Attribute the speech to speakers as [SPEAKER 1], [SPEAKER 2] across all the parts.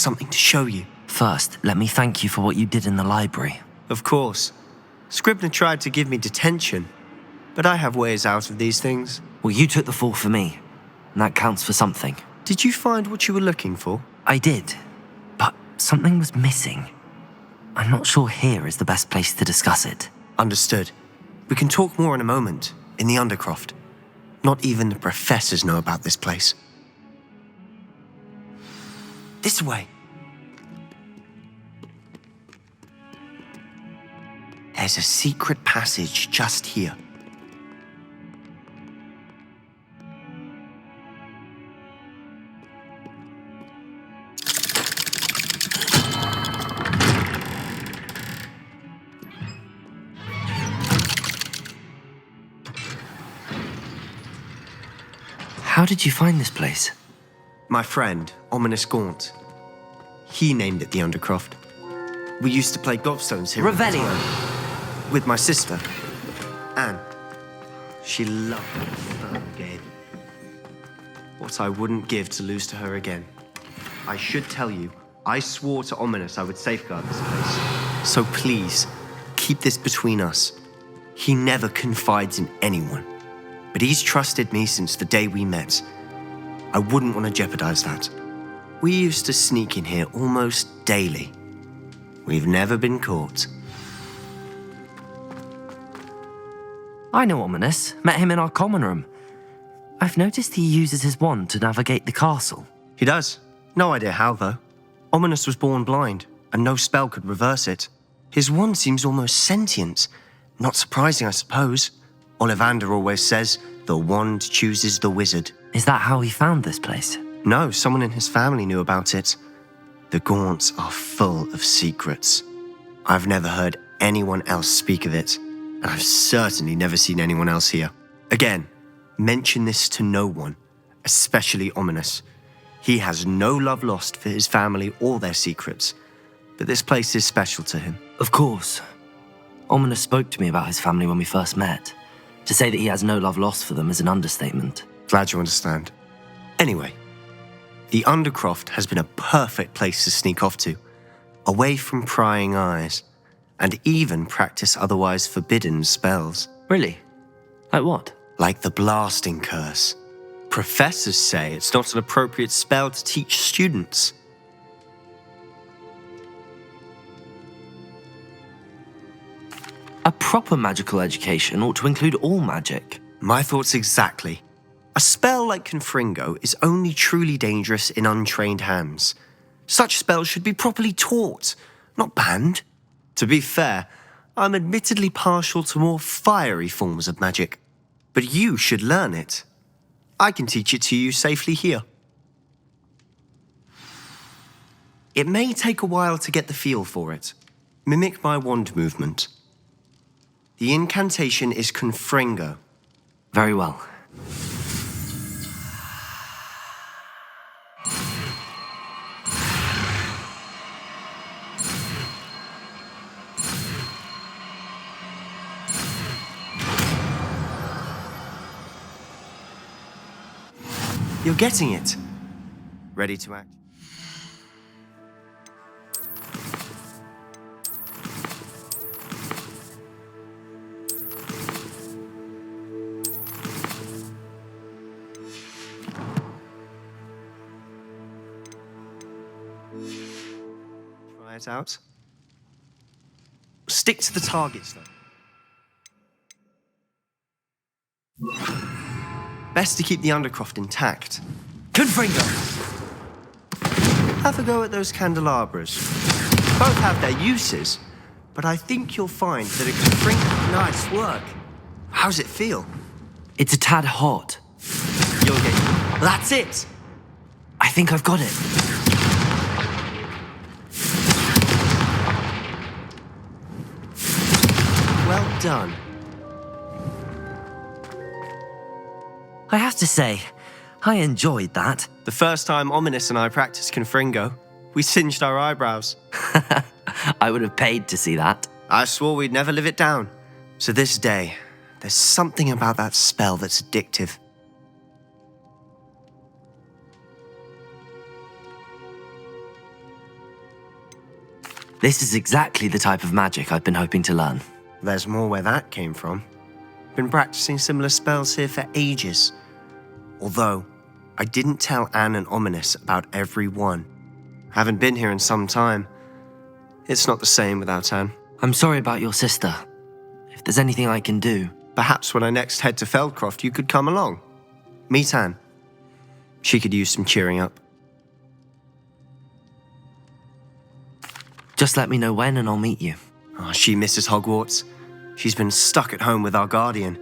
[SPEAKER 1] something to show you.
[SPEAKER 2] First, let me thank you for what you did in the library.
[SPEAKER 1] Of course. Scribner tried to give me detention, but I have ways out of these things.
[SPEAKER 2] Well, you took the fall for me, and that counts for something.
[SPEAKER 1] Did you find what you were looking for?
[SPEAKER 2] I did, but something was missing. I'm not sure here is the best place to discuss it.
[SPEAKER 1] Understood. We can talk more in a moment, in the Undercroft. Not even the professors know about this place. This way. There's a secret passage just here.
[SPEAKER 2] How did you find this place?
[SPEAKER 1] My friend, Ominous Gaunt. He named it the Undercroft. We used to play gobstones here.
[SPEAKER 2] Revelio!
[SPEAKER 1] With my sister, Anne. She loved that fun game. What I wouldn't give to lose to her again. I should tell you, I swore to Ominous I would safeguard this place. So please, keep this between us. He never confides in anyone. But he's trusted me since the day we met. I wouldn't want to jeopardize that. We used to sneak in here almost daily. We've never been caught.
[SPEAKER 2] I know Ominous. Met him in our common room. I've noticed he uses his wand to navigate the castle.
[SPEAKER 1] He does. No idea how, though. Ominous was born blind, and no spell could reverse it. His wand seems almost sentient. Not surprising, I suppose. Ollivander always says, the wand chooses the wizard.
[SPEAKER 2] Is that how he found this place?
[SPEAKER 1] No, someone in his family knew about it. The Gaunts are full of secrets. I've never heard anyone else speak of it, and I've certainly never seen anyone else here. Again, mention this to no one, especially Ominous. He has no love lost for his family or their secrets, but this place is special to him.
[SPEAKER 2] Of course. Ominous spoke to me about his family when we first met. To say that he has no love lost for them is an understatement.
[SPEAKER 1] Glad you understand. Anyway, the Undercroft has been a perfect place to sneak off to, away from prying eyes, and even practice otherwise forbidden spells.
[SPEAKER 2] Really? Like what?
[SPEAKER 1] Like the blasting curse. Professors say it's not an appropriate spell to teach students.
[SPEAKER 2] A proper magical education ought to include all magic.
[SPEAKER 1] My thoughts exactly. A spell like Confringo is only truly dangerous in untrained hands. Such spells should be properly taught, not banned. To be fair, I'm admittedly partial to more fiery forms of magic. But you should learn it. I can teach it to you safely here. It may take a while to get the feel for it. Mimic my wand movement. The incantation is Confringo.
[SPEAKER 2] Very well.
[SPEAKER 1] You're getting it. Ready to act? Try it out. Stick to the targets, though. Best to keep the Undercroft intact.
[SPEAKER 2] Confringo!
[SPEAKER 1] Have a go at those candelabras. Both have their uses, but I think you'll find that it can bring nice work. How's it feel?
[SPEAKER 2] It's a tad hot.
[SPEAKER 1] You'll get... That's it!
[SPEAKER 2] I think I've got it.
[SPEAKER 1] Well done.
[SPEAKER 2] I have to say, I enjoyed that.
[SPEAKER 1] The first time Ominous and I practiced Confringo, we singed our eyebrows.
[SPEAKER 2] I would have paid to see that.
[SPEAKER 1] I swore we'd never live it down. To this day, there's something about that spell that's addictive.
[SPEAKER 2] This is exactly the type of magic I've been hoping to learn.
[SPEAKER 1] There's more where that came from. Been practicing similar spells here for ages. Although, I didn't tell Anne and Ominous about every one. Haven't been here in some time. It's not the same without Anne.
[SPEAKER 2] I'm sorry about your sister. If there's anything I can do...
[SPEAKER 1] Perhaps when I next head to Feldcroft, you could come along. Meet Anne. She could use some cheering up.
[SPEAKER 2] Just let me know when and I'll meet you.
[SPEAKER 1] Oh, she misses Hogwarts. She's been stuck at home with our guardian,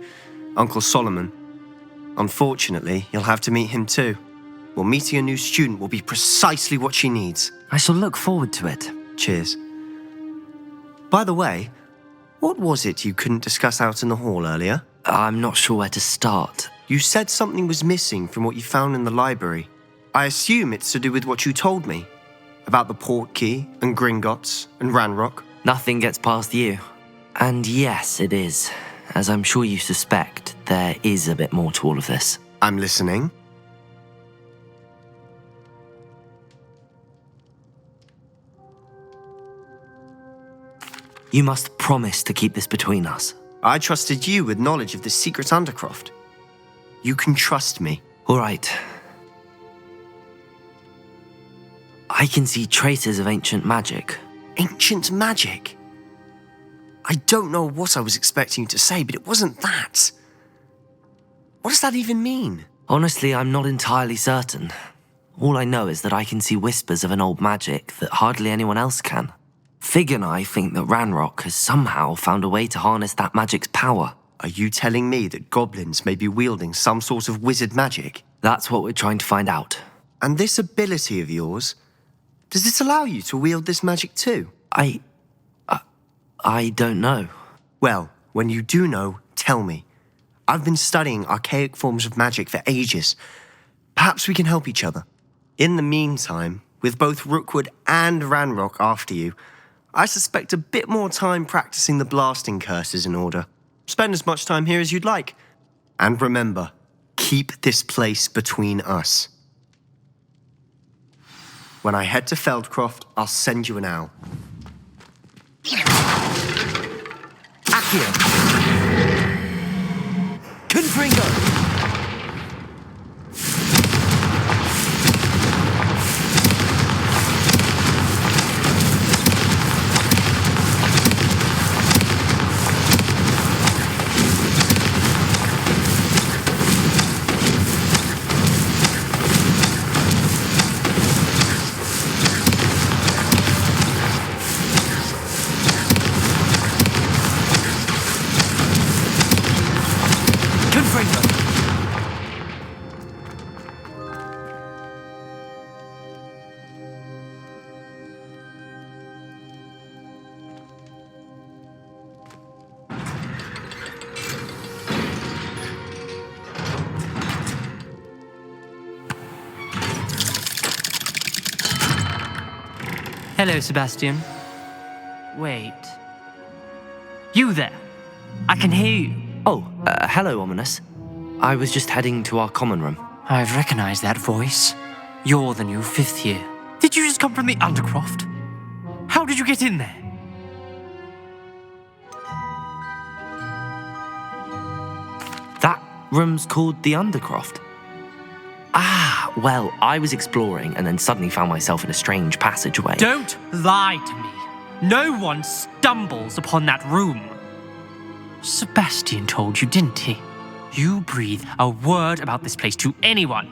[SPEAKER 1] Uncle Solomon. Unfortunately, you'll have to meet him too. Well, meeting a new student will be precisely what she needs.
[SPEAKER 2] I shall look forward to it.
[SPEAKER 1] Cheers. By the way, what was it you couldn't discuss out in the hall earlier?
[SPEAKER 2] I'm not sure where to start.
[SPEAKER 1] You said something was missing from what you found in the library. I assume it's to do with what you told me. About the Portkey and Gringotts and Ranrock.
[SPEAKER 2] Nothing gets past you. And yes, it is. As I'm sure you suspect, there is a bit more to all of this.
[SPEAKER 1] I'm listening.
[SPEAKER 2] You must promise to keep this between us.
[SPEAKER 1] I trusted you with knowledge of the secret Undercroft. You can trust me.
[SPEAKER 2] All right. I can see traces of ancient magic.
[SPEAKER 1] Ancient magic? I don't know what I was expecting you to say, but it wasn't that. What does that even mean?
[SPEAKER 2] Honestly, I'm not entirely certain. All I know is that I can see whispers of an old magic that hardly anyone else can. Fig and I think that Ranrock has somehow found a way to harness that magic's power.
[SPEAKER 1] Are you telling me that goblins may be wielding some sort of wizard magic?
[SPEAKER 2] That's what we're trying to find out.
[SPEAKER 1] And this ability of yours, does it allow you to wield this magic too?
[SPEAKER 2] I don't know.
[SPEAKER 1] Well, when you do know, tell me. I've been studying archaic forms of magic for ages. Perhaps we can help each other. In the meantime, with both Rookwood and Ranrock after you, I suspect a bit more time practicing the blasting curses in order. Spend as much time here as you'd like. And remember, keep this place between us. When I head to Feldcroft, I'll send you an owl. Accio! Confringo!
[SPEAKER 3] Hello, Sebastian. Wait. You there? I can hear you.
[SPEAKER 2] Oh, hello, Ominous. I was just heading to our common room.
[SPEAKER 3] I've recognized that voice. You're the new 5th year. Did you just come from the Undercroft? How did you get in there?
[SPEAKER 2] That room's called the Undercroft. Ah, well, I was exploring and then suddenly found myself in a strange passageway.
[SPEAKER 3] Don't lie to me. No one stumbles upon that room. Sebastian told you, didn't he? You breathe a word about this place to anyone,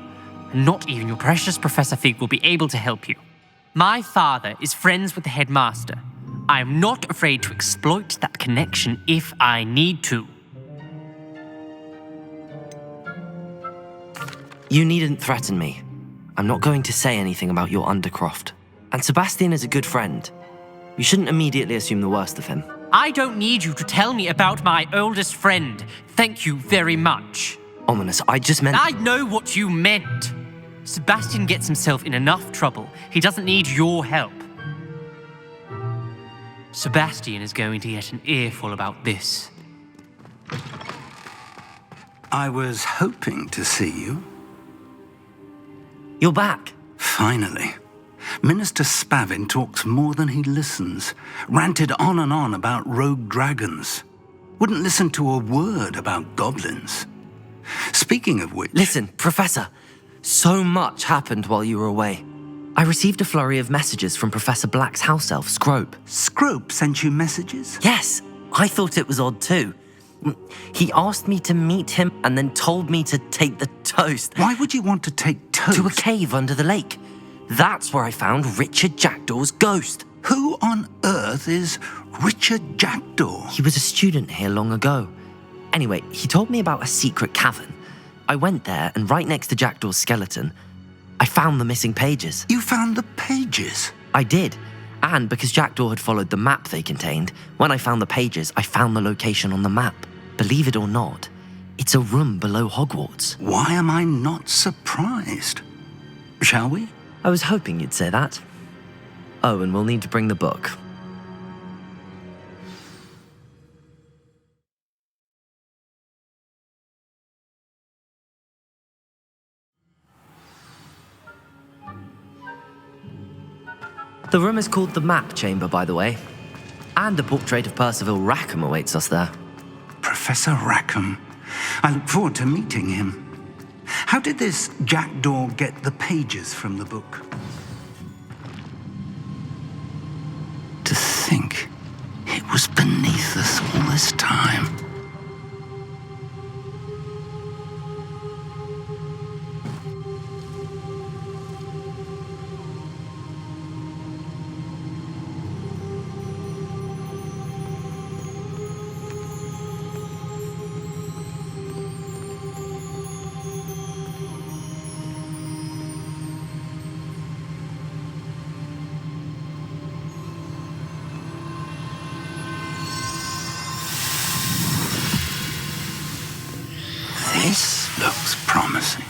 [SPEAKER 3] and not even your precious Professor Fig will be able to help you. My father is friends with the headmaster. I am not afraid to exploit that connection if I need to.
[SPEAKER 2] You needn't threaten me. I'm not going to say anything about your Undercroft. And Sebastian is a good friend. You shouldn't immediately assume the worst of him.
[SPEAKER 3] I don't need you to tell me about my oldest friend. Thank you very much.
[SPEAKER 2] Ominous, I just meant...
[SPEAKER 3] I know what you meant. Sebastian gets himself in enough trouble. He doesn't need your help. Sebastian is going to get an earful about this.
[SPEAKER 4] I was hoping to see you.
[SPEAKER 2] You're back.
[SPEAKER 4] Finally. Minister Spavin talks more than he listens. Ranted on and on about rogue dragons. Wouldn't listen to a word about goblins. Speaking of which...
[SPEAKER 2] Listen, Professor, so much happened while you were away. I received a flurry of messages from Professor Black's house elf, Scrope.
[SPEAKER 4] Scrope sent you messages?
[SPEAKER 2] Yes, I thought it was odd too. He asked me to meet him and then told me to take the toast.
[SPEAKER 4] Why would you want to take toast?
[SPEAKER 2] To a cave under the lake. That's where I found Richard Jackdaw's ghost.
[SPEAKER 4] Who on earth is Richard Jackdaw?
[SPEAKER 2] He was a student here long ago. Anyway, he told me about a secret cavern. I went there, and right next to Jackdaw's skeleton, I found the missing pages.
[SPEAKER 4] You found the pages?
[SPEAKER 2] I did. And because Jackdaw had followed the map they contained, when I found the pages, I found the location on the map. Believe it or not, it's a room below Hogwarts.
[SPEAKER 4] Why am I not surprised? Shall we?
[SPEAKER 2] I was hoping you'd say that. Oh, and we'll need to bring the book. The room is called the Map Chamber, by the way. And a portrait of Percival Rackham awaits us there.
[SPEAKER 4] Professor Rackham. I look forward to meeting him. How did this Jackdaw get the pages from the book? To think it was beneath us all this time. This looks promising.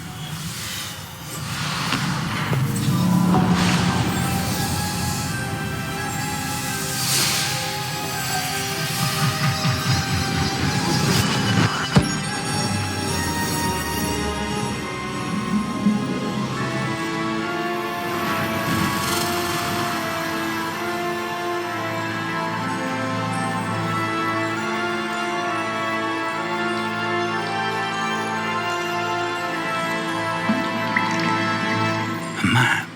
[SPEAKER 4] Map.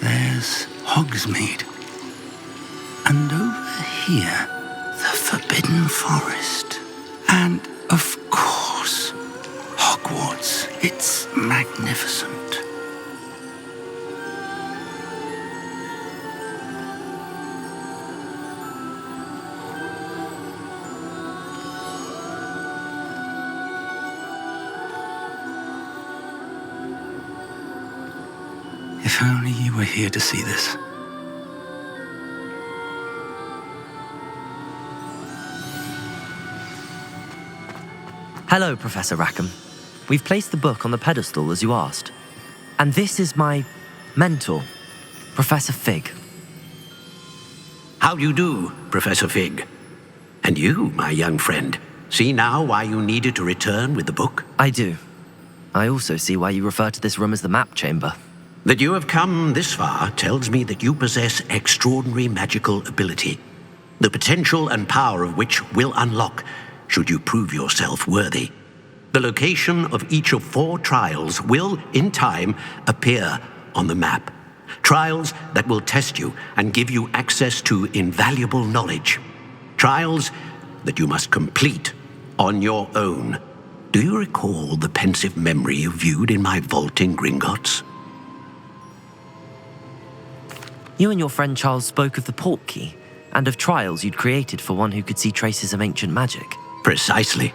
[SPEAKER 4] There's Hogsmeade. And over here, the Forbidden Forest. And, of course, Hogwarts. It's magnificent. If only you were here to see this.
[SPEAKER 2] Hello, Professor Rackham. We've placed the book on the pedestal as you asked. And this is my mentor, Professor Fig.
[SPEAKER 5] How do you do, Professor Fig? And you, my young friend, see now why you needed to return with the book?
[SPEAKER 2] I do. I also see why you refer to this room as the Map Chamber.
[SPEAKER 5] That you have come this far tells me that you possess extraordinary magical ability, the potential and power of which will unlock should you prove yourself worthy. The location of each of 4 trials will, in time, appear on the map. Trials that will test you and give you access to invaluable knowledge. Trials that you must complete on your own. Do you recall the pensive memory you viewed in my vault in Gringotts?
[SPEAKER 2] You and your friend Charles spoke of the Portkey and of trials you'd created for one who could see traces of ancient magic.
[SPEAKER 5] Precisely.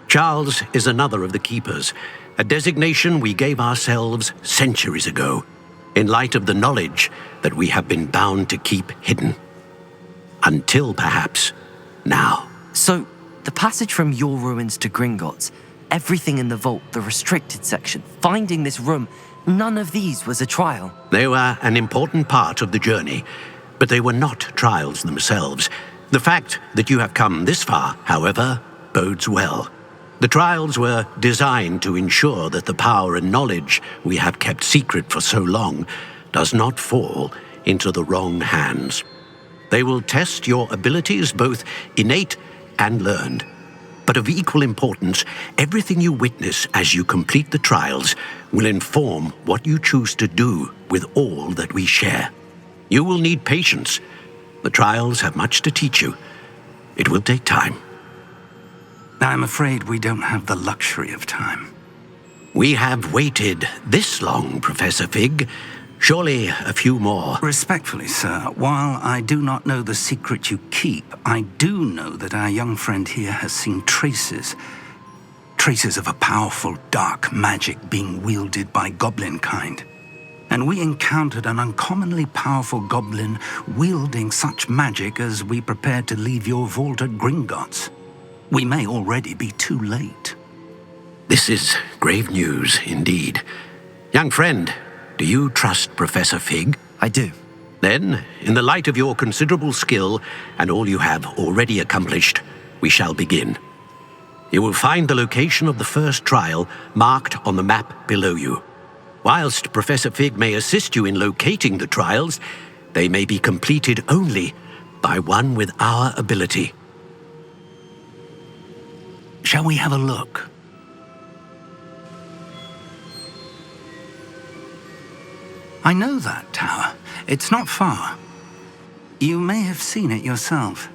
[SPEAKER 5] Charles is another of the Keepers, a designation we gave ourselves centuries ago, in light of the knowledge that we have been bound to keep hidden. Until, perhaps, now.
[SPEAKER 2] So, the passage from your ruins to Gringotts, everything in the vault, the restricted section, finding this room, none of these was a trial.
[SPEAKER 5] They were an important part of the journey, but they were not trials themselves. The fact that you have come this far, however, bodes well. The trials were designed to ensure that the power and knowledge we have kept secret for so long does not fall into the wrong hands. They will test your abilities, both innate and learned. But of equal importance, everything you witness as you complete the trials will inform what you choose to do with all that we share. You will need patience. The trials have much to teach you. It will take time.
[SPEAKER 4] I'm afraid we don't have the luxury of time.
[SPEAKER 5] We have waited this long, Professor Fig. Surely a few more.
[SPEAKER 4] Respectfully, sir, while I do not know the secret you keep, I do know that our young friend here has seen traces of a powerful dark magic being wielded by goblin kind. And we encountered an uncommonly powerful goblin wielding such magic as we prepared to leave your vault at Gringotts. We may already be too late.
[SPEAKER 5] This is grave news indeed. Young friend, do you trust Professor Fig?
[SPEAKER 2] I do.
[SPEAKER 5] Then, in the light of your considerable skill and all you have already accomplished, we shall begin. You will find the location of the first trial marked on the map below you. Whilst Professor Fig may assist you in locating the trials, they may be completed only by one with our ability.
[SPEAKER 4] Shall we have a look? I know that tower. It's not far. You may have seen it yourself.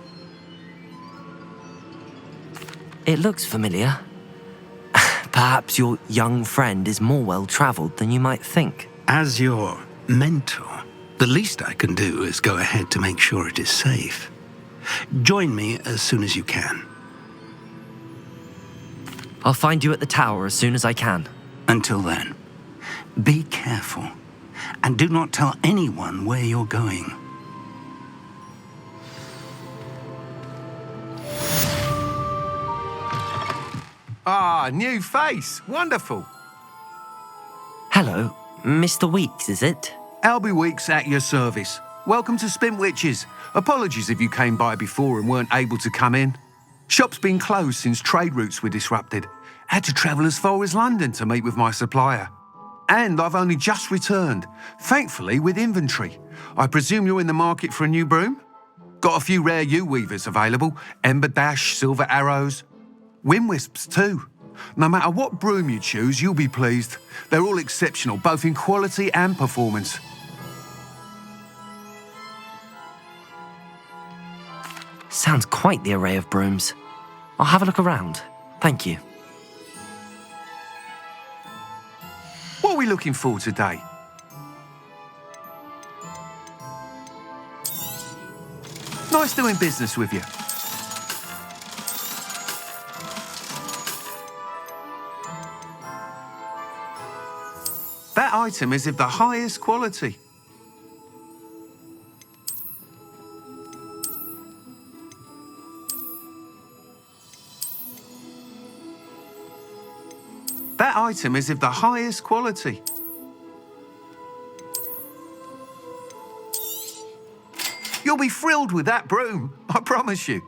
[SPEAKER 2] It looks familiar. Perhaps your young friend is more well-traveled than you might think.
[SPEAKER 4] As your mentor, the least I can do is go ahead to make sure it is safe. Join me as soon as you can.
[SPEAKER 2] I'll find you at the tower as soon as I can.
[SPEAKER 4] Until then, be careful. And do not tell anyone where you're going.
[SPEAKER 6] Ah, new face. Wonderful.
[SPEAKER 2] Hello, Mr. Weeks, is it?
[SPEAKER 6] Albie Weeks at your service. Welcome to Spintwitches. Apologies if you came by before and weren't able to come in. Shop's been closed since trade routes were disrupted. Had to travel as far as London to meet with my supplier. And I've only just returned, thankfully with inventory. I presume you're in the market for a new broom? Got a few rare U-weavers available, Ember Dash, Silver Arrows, Wind Wisps too. No matter what broom you choose, you'll be pleased. They're all exceptional, both in quality and performance.
[SPEAKER 2] Sounds quite the array of brooms. I'll have a look around. Thank you.
[SPEAKER 6] What are we looking for today? Nice doing business with you. That item is of the highest quality. That item is of the highest quality. You'll be thrilled with that broom, I promise you.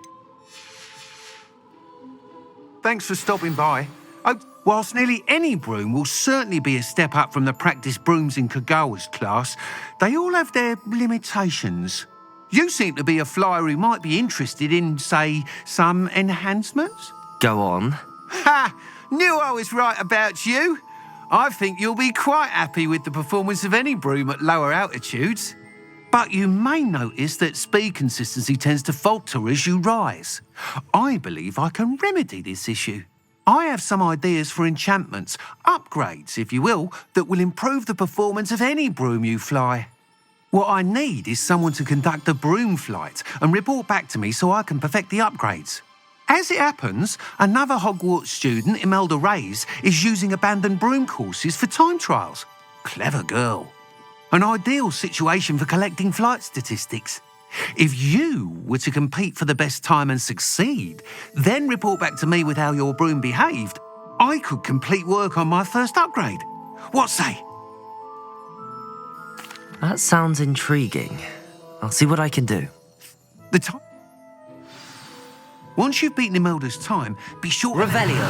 [SPEAKER 6] Thanks for stopping by. Oh, whilst nearly any broom will certainly be a step up from the practice brooms in Kagawa's class, they all have their limitations. You seem to be a flyer who might be interested in, say, some enhancements?
[SPEAKER 2] Go on.
[SPEAKER 6] Ha! Knew I was right about you. I think you'll be quite happy with the performance of any broom at lower altitudes. But you may notice that speed consistency tends to falter as you rise. I believe I can remedy this issue. I have some ideas for enchantments, upgrades, if you will, that will improve the performance of any broom you fly. What I need is someone to conduct a broom flight and report back to me so I can perfect the upgrades. As it happens, another Hogwarts student, Imelda Reyes, is using abandoned broom courses for time trials. Clever girl. An ideal situation for collecting flight statistics. If you were to compete for the best time and succeed, then report back to me with how your broom behaved, I could complete work on my first upgrade. What say?
[SPEAKER 2] That sounds intriguing. I'll see what I can do.
[SPEAKER 6] The time. Once you've beaten Imelda's time, be sure.
[SPEAKER 2] Revelio.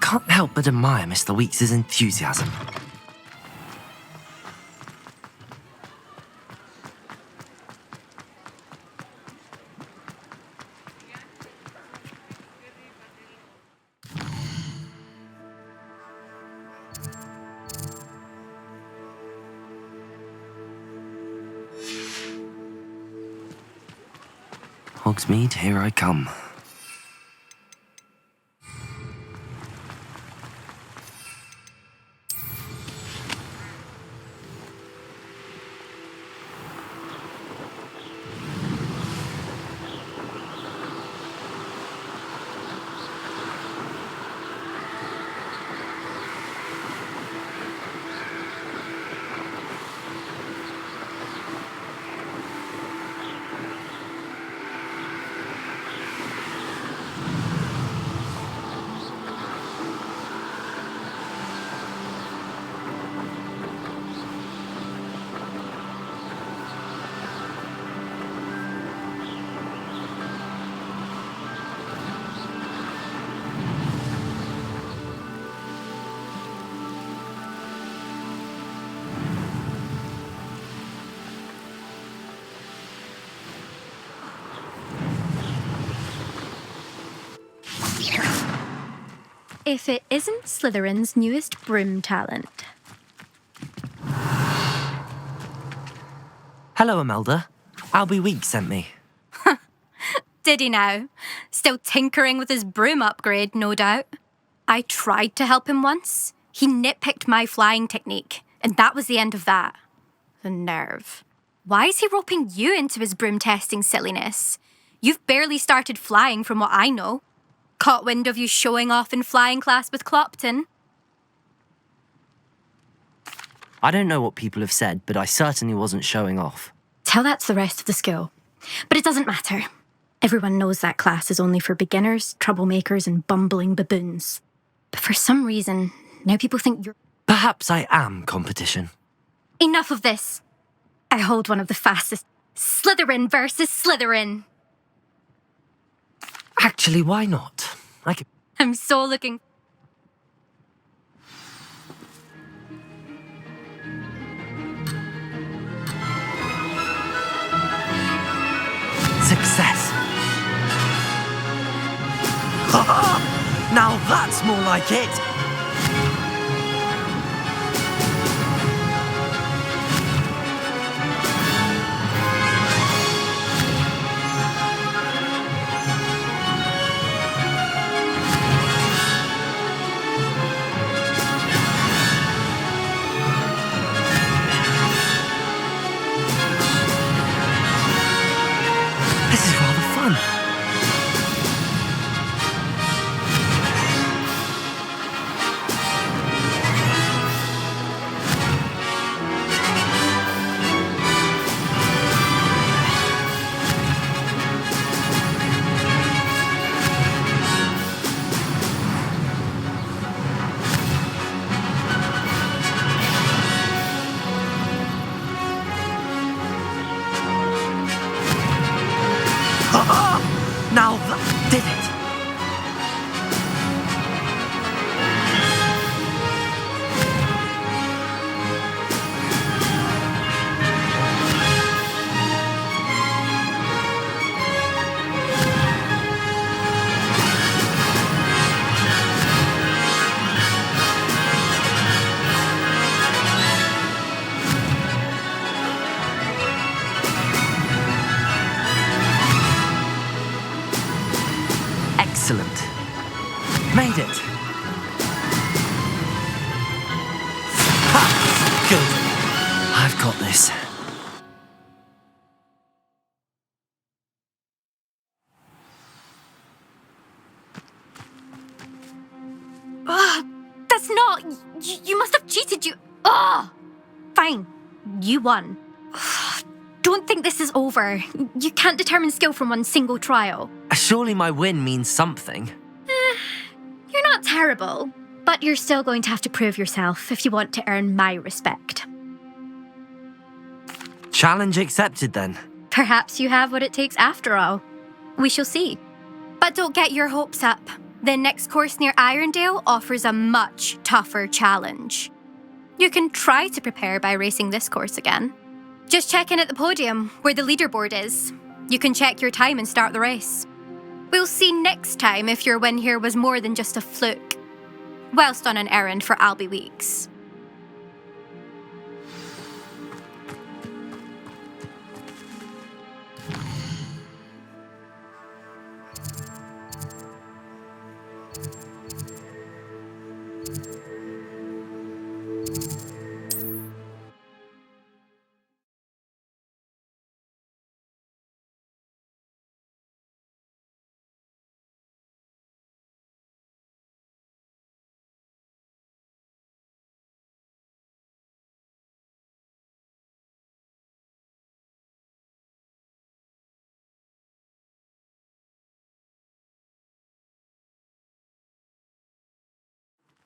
[SPEAKER 2] Can't help but admire Mr. Weeks' enthusiasm. Hogsmeade, here I come.
[SPEAKER 7] If it isn't Slytherin's newest broom talent.
[SPEAKER 2] Hello, Imelda. Albie Weeks sent me.
[SPEAKER 7] Did he now? Still tinkering with his broom upgrade, no doubt. I tried to help him once. He nitpicked my flying technique, and that was the end of that. The nerve. Why is he roping you into his broom testing silliness? You've barely started flying from what I know. Caught wind of you showing off in flying class with Clopton.
[SPEAKER 2] I don't know what people have said, but I certainly wasn't showing off.
[SPEAKER 7] Tell that to the rest of the school. But it doesn't matter. Everyone knows that class is only for beginners, troublemakers, and bumbling baboons. But for some reason, now people think you're...
[SPEAKER 2] Perhaps I am competition.
[SPEAKER 7] Enough of this. I hold one of the fastest. Slytherin versus Slytherin.
[SPEAKER 2] Actually, why not?
[SPEAKER 7] I'm so looking...
[SPEAKER 2] Success! Now that's more like it! This is rather fun. Now that did it! Excellent. Made it. Ha! Good. I've got this.
[SPEAKER 7] That's not... You must have cheated, you... Fine. You won. Don't think this is over. You can't determine skill from one single trial.
[SPEAKER 2] Surely my win means something.
[SPEAKER 7] You're not terrible, but you're still going to have to prove yourself if you want to earn my respect.
[SPEAKER 2] Challenge accepted then.
[SPEAKER 7] Perhaps you have what it takes after all. We shall see. But don't get your hopes up. The next course near Irondale offers a much tougher challenge. You can try to prepare by racing this course again. Just check in at the podium, where the leaderboard is. You can check your time and start the race. We'll see next time if your win here was more than just a fluke, whilst on an errand for Albie Weeks.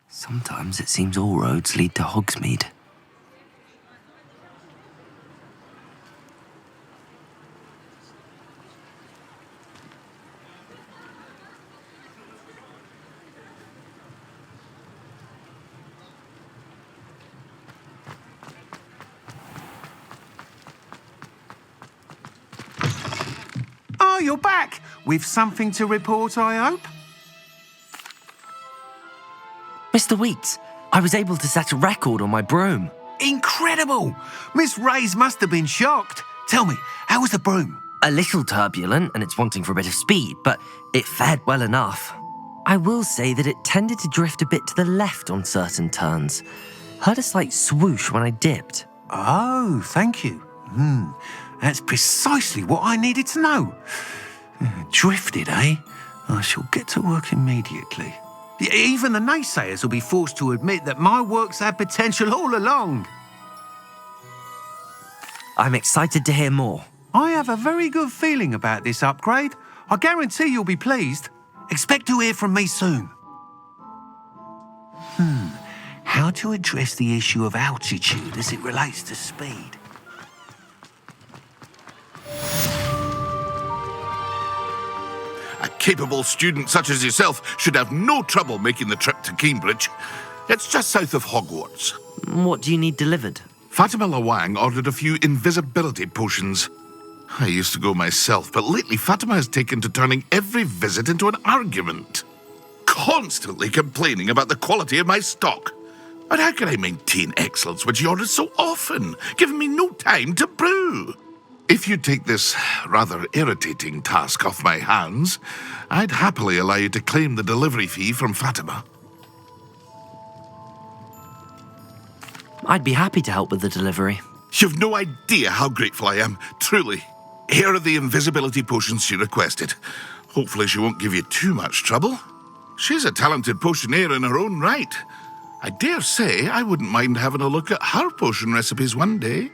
[SPEAKER 2] Sometimes it seems all roads lead to Hogsmeade.
[SPEAKER 6] Oh, you're back! With something to report, I hope?
[SPEAKER 2] Mr. Weeks, I was able to set a record on my broom.
[SPEAKER 6] Incredible! Miss Reyes must have been shocked. Tell me, how was the broom?
[SPEAKER 2] A little turbulent and it's wanting for a bit of speed, but it fared well enough. I will say that it tended to drift a bit to the left on certain turns. Heard a slight swoosh when I dipped.
[SPEAKER 6] Oh, thank you. That's precisely what I needed to know. Drifted, eh? I shall get to work immediately. Even the naysayers will be forced to admit that my work's had potential all along.
[SPEAKER 2] I'm excited to hear more.
[SPEAKER 6] I have a very good feeling about this upgrade. I guarantee you'll be pleased. Expect to hear from me soon. How to address the issue of altitude as it relates to speed?
[SPEAKER 8] A capable student such as yourself should have no trouble making the trip to Cambridge. It's just south of Hogwarts.
[SPEAKER 2] What do you need delivered?
[SPEAKER 8] Fatima Lawang ordered a few invisibility potions. I used to go myself, but lately Fatima has taken to turning every visit into an argument. Constantly complaining about the quality of my stock. But how can I maintain excellence when she orders so often, giving me no time to brew? If you take this rather irritating task off my hands, I'd happily allow you to claim the delivery fee from Fatima.
[SPEAKER 2] I'd be happy to help with the delivery.
[SPEAKER 8] You've no idea how grateful I am, truly. Here are the invisibility potions she requested. Hopefully she won't give you too much trouble. She's a talented potioneer in her own right. I dare say I wouldn't mind having a look at her potion recipes one day.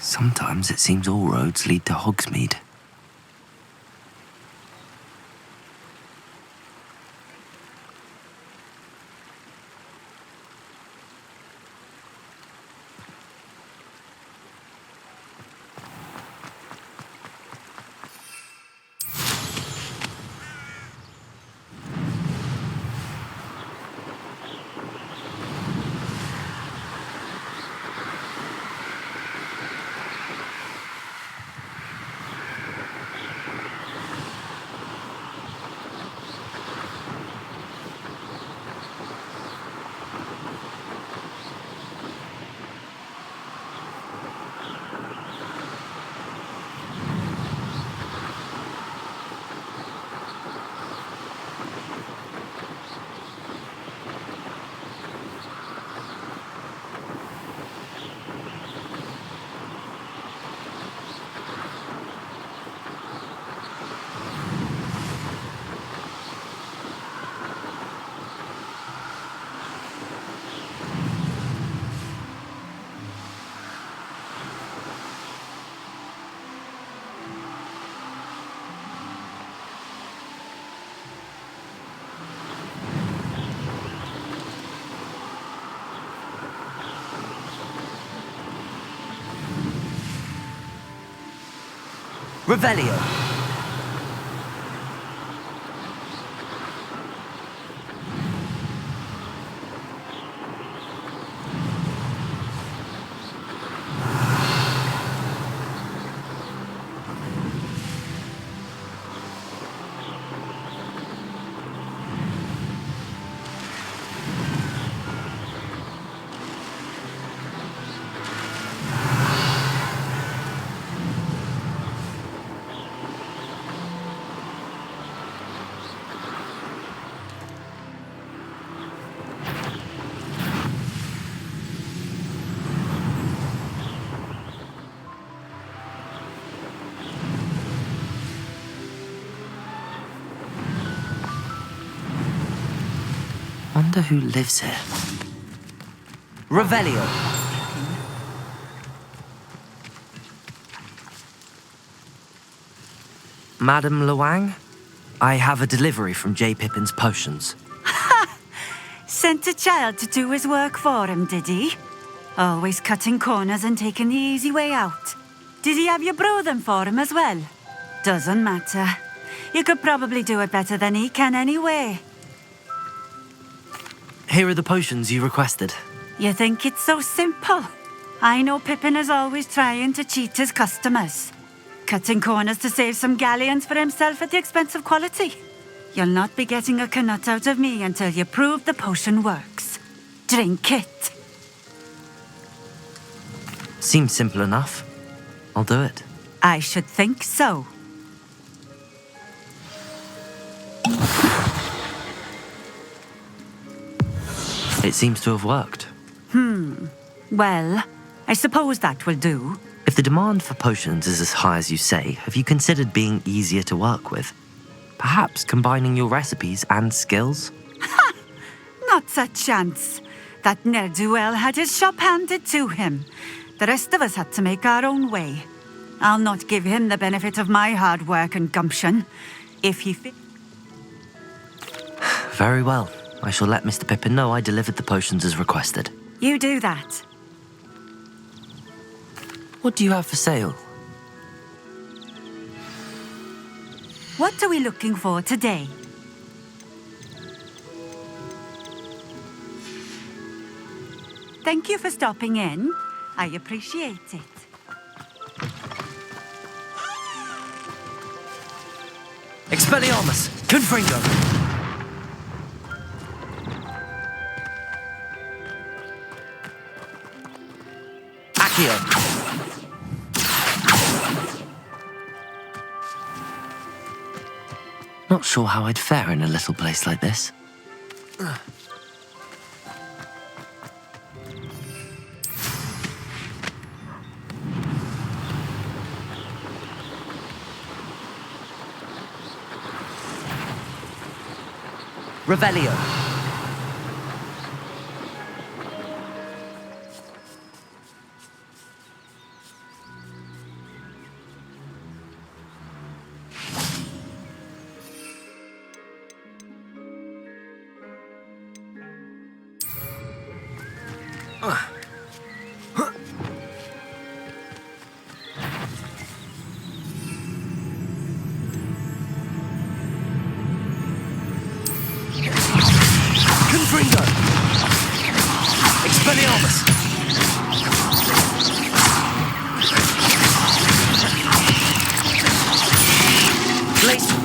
[SPEAKER 2] Sometimes it seems all roads lead to Hogsmeade. Revelio. Wonder who lives here. Revelio. Madam Luang, I have a delivery from J. Pippin's potions.
[SPEAKER 9] Sent a child to do his work for him, did he? Always cutting corners and taking the easy way out. Did he have you brew them for him as well? Doesn't matter. You could probably do it better than he can anyway.
[SPEAKER 2] Here are the potions you requested.
[SPEAKER 9] You think it's so simple? I know Pippin is always trying to cheat his customers. Cutting corners to save some galleons for himself at the expense of quality. You'll not be getting a canut out of me until you prove the potion works. Drink it.
[SPEAKER 2] Seems simple enough. I'll do it.
[SPEAKER 9] I should think so.
[SPEAKER 2] It seems to have worked.
[SPEAKER 9] Well, I suppose that will do.
[SPEAKER 2] If the demand for potions is as high as you say, have you considered being easier to work with? Perhaps combining your recipes and skills?
[SPEAKER 9] Not a chance. That ne'er-do-well had his shop handed to him. The rest of us had to make our own way. I'll not give him the benefit of my hard work and gumption. If he
[SPEAKER 2] Very well. I shall let Mr. Pippin know I delivered the potions as requested.
[SPEAKER 9] You do that.
[SPEAKER 2] What do you have for sale?
[SPEAKER 9] What are we looking for today? Thank you for stopping in. I appreciate it.
[SPEAKER 2] Expelliarmus! Confringo! Accio! Not sure how I'd fare in a little place like this. Revelio. Confringo! Expelliarmus! Glacier!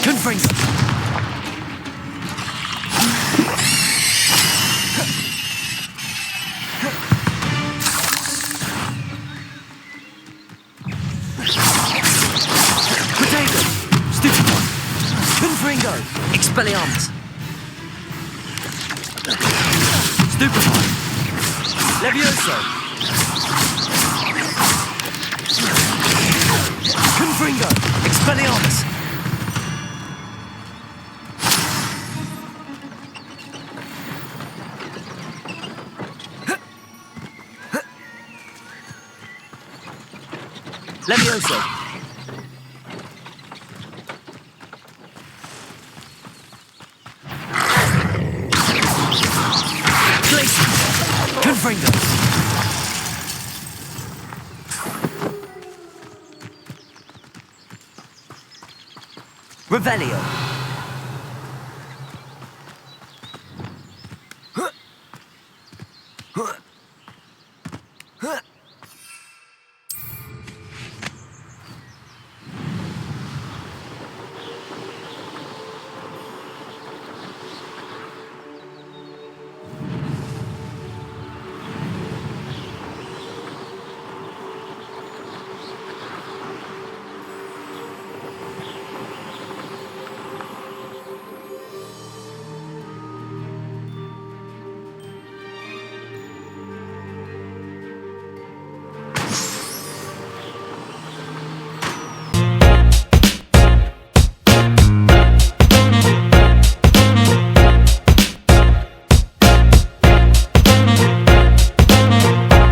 [SPEAKER 2] Confringo! Potato! Stupefy! Confringo! Expelliarmus! Stupefy! Levioso! Confringo! Expelliarmus! Levioso! Confringo!
[SPEAKER 10] Revelio.